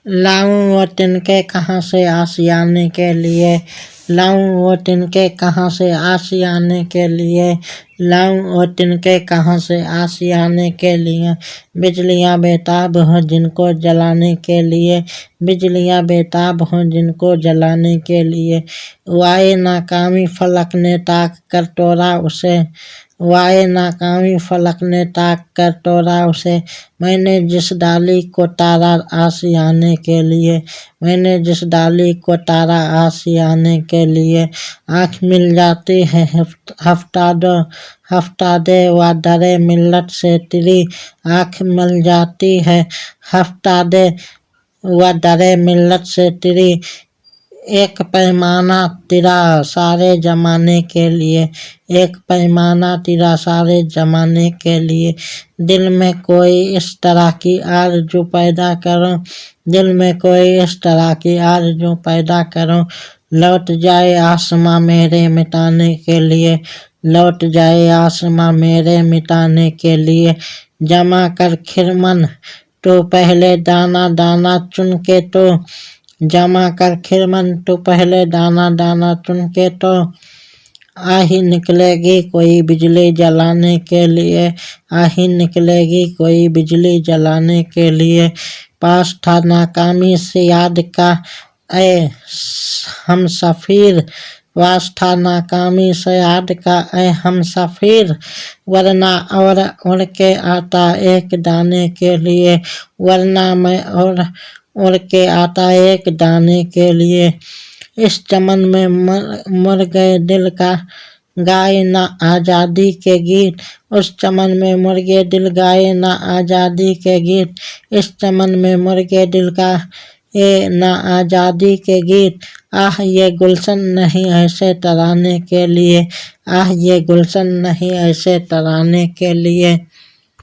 लाऊं वो तिनके कहाँ से आशियाने के लिए, लाऊं वो तिनके कहाँ से आशियाने के लिए, लाऊं वो तिनके कहाँ से आशियाने के लिए। बिजलियाँ बेताब हों जिनको जलाने के लिए, बिजलियाँ बेताब हों जिनको जलाने के लिए। वाए नाकामी फलक ने ताक कर तोड़ा उसे, वाए नाकामी फलक ने ताक कर तोड़ा उसे। मैंने जिस डाली को तारा आशियाने के लिए, मैंने जिस डाली को तारा आशियाने के लिए। आँख मिल जाती है हफ्ता दे व दरे मिल्लत से तेरी, आँख मिल जाती है हफ्ता दे व दरे मिल्लत से तेरी। एक पैमाना तेरा सारे जमाने के लिए, एक पैमाना तेरा सारे जमाने के लिए। दिल में कोई इस तरह की आरज़ू पैदा करो, दिल में कोई इस तरह की आरज़ू पैदा करो। लौट जाए आसमां मेरे मिटाने के लिए, लौट जाए आसमां मेरे मिटाने के लिए। जमा कर खिरमन तो पहले दाना दाना चुन के तो, जमा कर खिरमन तो पहले दाना दाना चुन के तो। आही निकलेगी कोई बिजली जलाने के लिए, आही निकलेगी कोई बिजली जलाने के लिए। पास था नाकामी से याद का ऐ हम सफ़ीर, पास था नाकामी से याद का ऐ हम सफ़ीर। वरना और उड़ के आता एक दाने के लिए, वरना मैं और उड़ के आता एक दाने के लिए। इस चमन में मर गए दिल का गाए ना आज़ादी के गीत, उस चमन में मर गए दिल गाए ना आज़ादी के गीत। इस चमन में मर गए दिल का ये ना आज़ादी के गीत। आह ये गुलशन नहीं ऐसे तराने के लिए, आह ये गुलशन नहीं ऐसे तराने के लिए।